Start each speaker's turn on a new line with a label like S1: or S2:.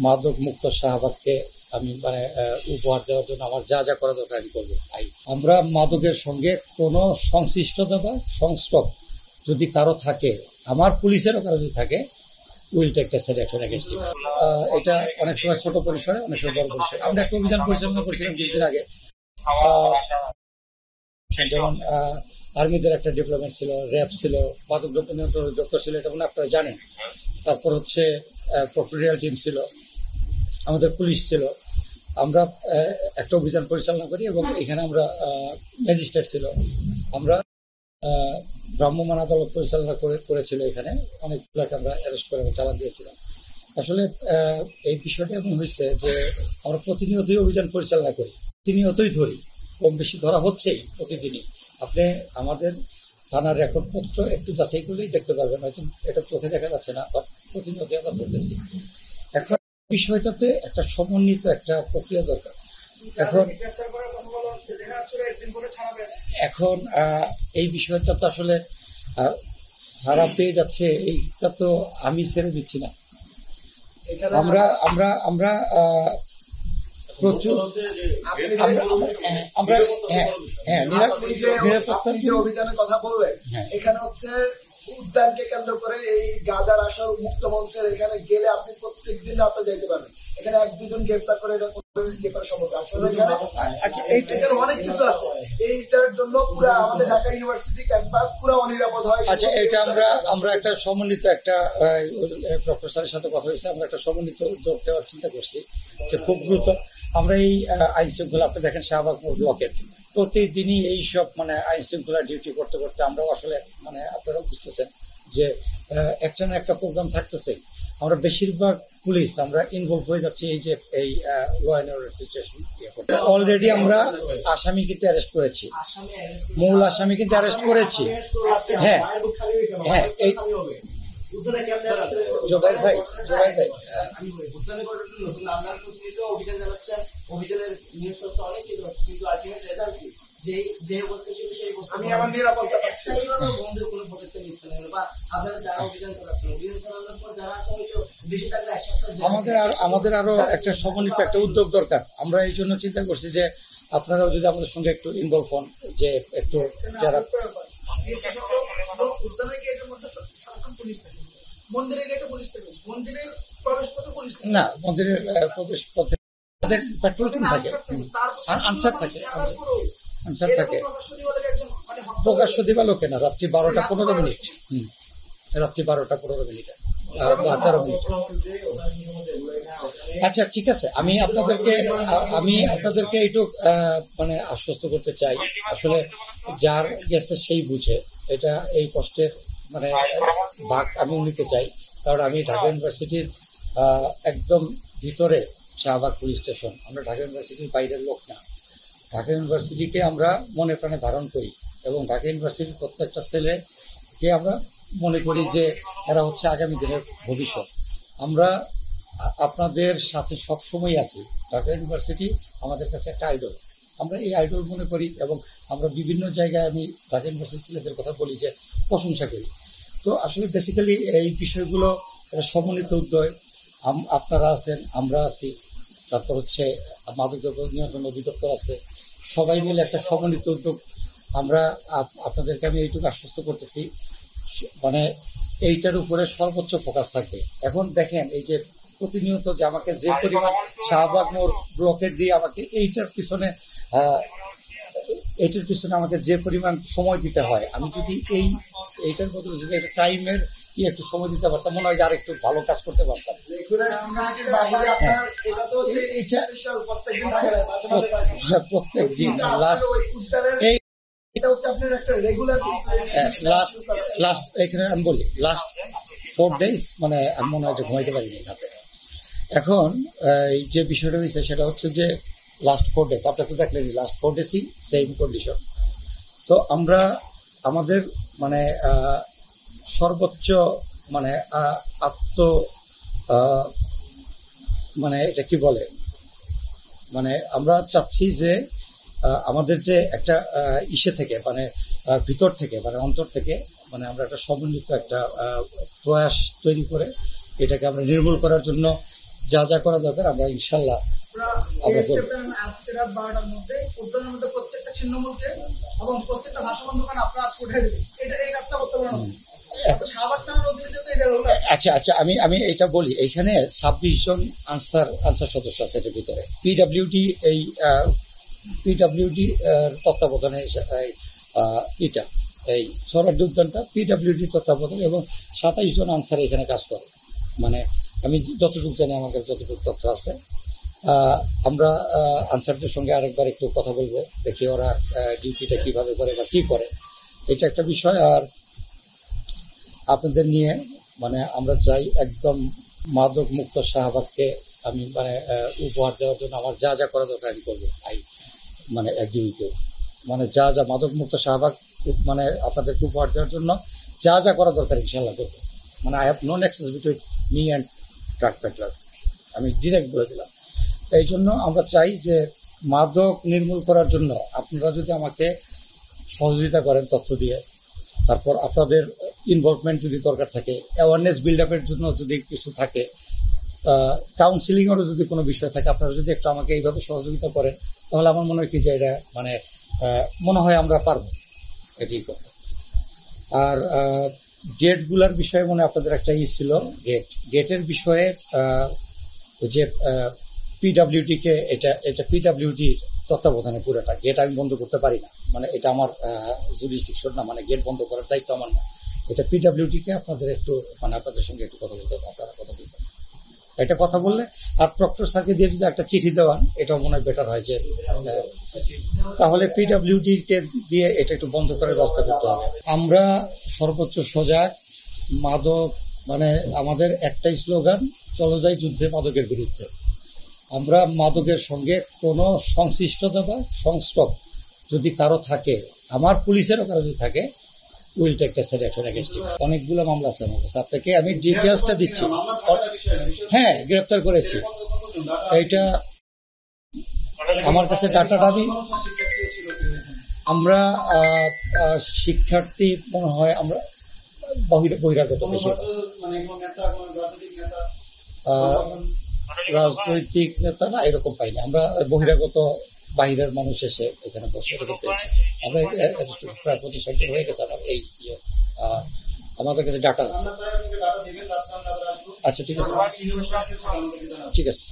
S1: মাদক মুক্ত শাহবাগকে আমি উপহার দেওয়ার জন্য আমার যা যা করা দরকার আমি করবো। আমরা মাদকের সঙ্গে কোনো সংশ্লিষ্টতা বা সংস্রব যদি কারো থাকে, আমার পুলিশেরও কারো যদি থাকে, উইল টেক অ্যাকশন এগেইনস্ট হিম। এটা অনেক সময় ছোট পরিসরে, অনেক সময় বড় পরিসরে। আমরা একটা অভিযান পরিচালনা করছিলাম কিছুদিন আগে, যেমন আর্মিদের একটা ডেভেলপমেন্ট ছিল, র্যাব ছিল, মাদক দ্রব্য নিয়ন্ত্রণ দপ্তর ছিল, এটা আপনারা জানেন। তারপর হচ্ছে প্রক্টোরিয়াল টিম ছিল, আমাদের পুলিশ ছিল। আমরা একটা অভিযান পরিচালনা করি এবং এখানে আমরা ম্যাজিস্ট্রেট ছিল, আমরা ভ্রাম্যমাণ আদালত পরিচালনা করেছিল। এখানে অনেকগুলোকে আমরা অ্যারেস্ট করে চালান দিয়েছিলাম। আসলে এই বিষয়টা এমন হয়েছে যে আমরা প্রতিনিয়তই অভিযান পরিচালনা করি, প্রতিনিয়তই ধরি, কম বেশি ধরা হচ্ছেই প্রতিদিনই। আপনি আমাদের থানার রেকর্ডপত্র একটু যাচাই করলেই দেখতে পারবেন, হয়তো এটা চোখে দেখা যাচ্ছে না, প্রতিনিয়তই আমরা ধরতেছি। এখন বিষয়টাতে একটা সমন্বিত একটা প্রক্রিয়া দরকার। এখন এই বিষয়টা তো আসলে সারা পেয়ে যাচ্ছে, এইটা তো আমি ছেড়ে দিচ্ছি না। আমরা আমরা আমরা প্রচুর
S2: নিরাপত্তার অভিযানের কথা বললেন। এখানে হচ্ছে উদ্যানকে কেন্দ্র করে এই গাজার আসর মুক্ত মঞ্চের এখানে গেলে আপনি প্রত্যেকদিন রাতে যাইতে পারবেন। এখানে 1-2 জন গ্রেফতার করে এটা ইয়ে করা সম্ভব। আসলে এখানে অনেক কিছু আছে, এইটার জন্য পুরো আমাদের ঢাকা ইউনিভার্সিটি ক্যাম্পাস পুরো অনিরাপদ হয়।
S1: আচ্ছা, এটা আমরা একটা সমন্বিত একটা প্রফেসরের সাথে কথা হয়েছে, আমরা একটা সমন্বিত উদ্যোগ নেওয়ার চিন্তা করছি যে খুব দ্রুত আমরা এই আইন শৃঙ্খলা, আপনি দেখেন শাহবাগ ব্লকের প্রতিদিনই এইসব আইন শৃঙ্খলা ডিউটি করতে করতে আমরাও আসলে আপনারা বুঝতেছেন যে একটা না একটা প্রোগ্রাম থাকতেছে। আমরা বেশিরভাগ পুলিশ আমরা ইনভলভ হয়ে যাচ্ছি এই যে এই law and order situation. Already আমরা আসামি কিন্তু অ্যারেস্ট করেছি, মূল আসামি কিন্তু অ্যারেস্ট করেছি। হ্যাঁ হ্যাঁ, এই জোবাইর ভাই
S3: অভিযানের নিউজ হচ্ছে অনেক কিছু হচ্ছে, কিন্তু আলটিমেট রেজাল্ট কি? যে অবস্থা ছিল সেই অবস্থা
S2: আমি আমার নিরাপত্তা
S3: বন্ধুর কোনো পদক্ষেপ নিচ্ছে না, বা আপনারা যারা অভিযান চালাচ্ছেন, অভিযান চালানোর পর যারা আছে হয়তো বেশি থাকলে এক সপ্তাহ।
S1: আমাদের আরো একটা সমন্বিত একটা উদ্যোগ দরকার। আমরা এই জন্য চিন্তা করছি যে আপনারাও যদি আমাদের সঙ্গে একটু ইনভলভ হন, যে একটু যারা
S2: উদ্যানের গেটের মধ্যে পুলিশ থাকে, মন্দিরের গেটে পুলিশ থাকে, মন্দিরের প্রবেশ পথে পুলিশ থাকে
S1: না, মন্দিরের প্রবেশ পথে তাদের পেট্রোল টিম থাকে, আনসার থাকে, প্রকাশ্য দিবা লোকে না। রাত্রি 12টা 15 মিনিট, রাত্রি 12টা 15 মিনিটে 13 মিনিট। আচ্ছা, ঠিক আছে, আমি আপনাদেরকে একটু আশ্বস্ত করতে চাই। আসলে যার গেছে সেই বুঝে, এটা এই কষ্টের ভাগ আমি নিতে চাই। কারণ আমি ঢাকা ইউনিভার্সিটির একদম ভিতরে শাহবাগ পুলিশ স্টেশন, আমরা ঢাকা ইউনিভার্সিটির বাইরের লোক না। ঢাকা ইউনিভার্সিটিকে আমরা মনে প্রাণে ধারণ করি এবং ঢাকা ইউনিভার্সিটির প্রত্যেকটা ছেলেকে আমরা মনে করি যে এরা হচ্ছে আগামী দিনের ভবিষ্যৎ। আমরা আপনাদের সাথে সবসময় আছি। ঢাকা ইউনিভার্সিটি আমাদের কাছে একটা আইডল, আমরা এই আইডল মনে করি এবং আমরা বিভিন্ন জায়গায়, আমি ঢাকা ইউনিভার্সিটির ছেলেদের কথা বলি যে প্রশংসা করি। তো আসলে বেসিক্যালি এই বিষয়গুলো সমন্বিত উদ্যোগ। আপনারা আছেন, আমরা আছি, তারপর হচ্ছে মাদক দ্রব্য নিয়ন্ত্রণ অধিদপ্তর আছে, সবাই মিলে একটা সমন্বিত উদ্যোগ। আমরা আপনাদেরকে আমি এইটুকু আশ্বস্ত করতেছি, এইটার উপরে সর্বোচ্চ ফোকাস থাকবে। এখন দেখেন, এই যে প্রতিনিয়ত যে আমাকে যে পরিমাণ শাহবাগ মোড় ব্লকেট দিয়ে আমাকে এইটার পিছনে আমাকে যে পরিমাণ সময় দিতে হয়, আমি যদি এইটার বদলে যদি একটা টাইমের একটু সময় দিতে পারতাম, মনে হয় যে আর একটু ভালো কাজ করতে পারতাম। প্রত্যেক দিন এখানে আমি বলি লাস্ট 4 days আমি মনে হয় যে ঘুমাইতে পারিনি রাতে। এখন এই যে বিষয়টা হয়েছে সেটা হচ্ছে যে লাস্ট 4 days আপনার তো দেখলেন, লাস্ট 4 days-ই সেম কন্ডিশন। তো আমরা আমাদের সর্বোচ্চ এটা কি বলে, আমরা চাচ্ছি যে আমাদের যে একটা ইসে থেকে ভিতর থেকে অন্তর থেকে আমরা একটা সমন্বিত একটা প্রয়াস তৈরি করে এটাকে আমরা নির্মূল করার জন্য যা যা করা দরকার আমরা ইনশাল্লাহ আমরা করব।
S2: আজকে রাত 12টার মধ্যে উদ্যানের মধ্যে প্রত্যেকটা ছিন্নমূলকে এবং প্রত্যেকটা ভাষাবন্ধ দোকান আপনারা আজকে উঠে দেবেন, এই কাজটা করতে পারেন। শাহবাগ থানার অধীনে তো এটা হলো।
S1: আচ্ছা আমি এটা বলি, এইখানে 26 জন আনসার সদস্য আছে এটার ভিতরে। পিডব্লিউডি তত্ত্বাবধানে এটা এই সরার্দি উদ্যানটা পিডব্লিউডি তত্ত্বাবধান এবং 27 জন আনসার এখানে কাজ করে। মানে আমি যতটুকু জানি, আমার কাছে যতটুকু তথ্য আছে। আমরা আনসারদের সঙ্গে আরেকবার একটু কথা বলবো, দেখি ওরা ডিউটিটা কিভাবে করে বা কি করে, এটা একটা বিষয়। আর আপনাদের নিয়ে মানে আমরা চাই একদম মাদক মুক্ত শাহবাগকে আমি মানে উপহার দেওয়ার জন্য আমার যা যা করা দরকার আমি করবো। মানে একদিকে মানে যা যা মাদক মুক্ত শাহবাগ মানে আপনাদেরকে উপহার দেওয়ার জন্য যা যা করা দরকার ইনশাল্লাহ করবো। মানে I have no nexus between me and drug peddler, আমি ডিরেক্ট বলে দিলাম। এই জন্য আমরা চাই যে মাদক নির্মূল করার জন্য আপনারা যদি আমাকে সহযোগিতা করেন তথ্য দিয়ে, তারপর আপনাদের ইনভলভমেন্ট যদি দরকার থাকে, অ্যাওয়ারনেস বিল্ড আপের জন্য যদি কিছু থাকে, কাউন্সিলিংয়েরও যদি কোনো বিষয় থাকে, আপনারা যদি একটু আমাকে এইভাবে সহযোগিতা করেন, তাহলে আমার মনে হয় কি যে এটা মানে মনে হয় আমরা পারবো এটি করতে। আর গেটগুলার বিষয়ে মনে আপনাদের একটা ছিল, গেটের বিষয়ে যে পিডব্লিউডিকে এটা পিডব্লিউডির তত্ত্বাবধানে পুরোটা গেট আমি বন্ধ করতে পারি না, মানে এটা আমার জুরিসডিকশন না, মানে গেট বন্ধ করার দায়িত্ব আমার না। এটা পিডব্লিউডিকে আপনাদের একটু মানে আপনাদের সঙ্গে একটু কথা বলতে হবে, আপনারা কথা বলবেন, এটা কথা বললে। আর প্রক্টর স্যারকে দিয়ে যদি একটা চিঠি দেওয়ান, এটাও মনে হয় বেটার হয়, যে তাহলে পিডব্লিউডিকে দিয়ে এটা একটু বন্ধ করার ব্যবস্থা করতে হবে। আমরা সর্বোচ্চ সজাগ। মাদক মানে আমাদের একটাই স্লোগান, চলো যাই যুদ্ধে মাদকের বিরুদ্ধে। আমরা মাদকের সঙ্গে কোনো সংশ্লিষ্টতা বা সংস্রব যদি কারো থাকে, আমার পুলিশেরও কারো যদি থাকে, will take state action against him. অনেকগুলো মামলা আছে আমার কাছে, আপনাকে আমি ডিটেলসটা দিচ্ছি। হ্যাঁ, গ্রেপ্তার করেছি। এইটা আমার কাছে ডাটাটা আমরা শিক্ষার্থী মনে হয় আমরা বহিরাগত বেশি, রাজনৈতিক নেতা না এরকম পাইনি আমরা, বহিরাগত বাহিরের মানুষ এসে এখানে বসে পেয়েছি আমরা। প্রায় 25 জন হয়ে গেছে আমার এই আমাদের কাছে ডাটা আছে। আচ্ছা ঠিক আছে, ঠিক আছে।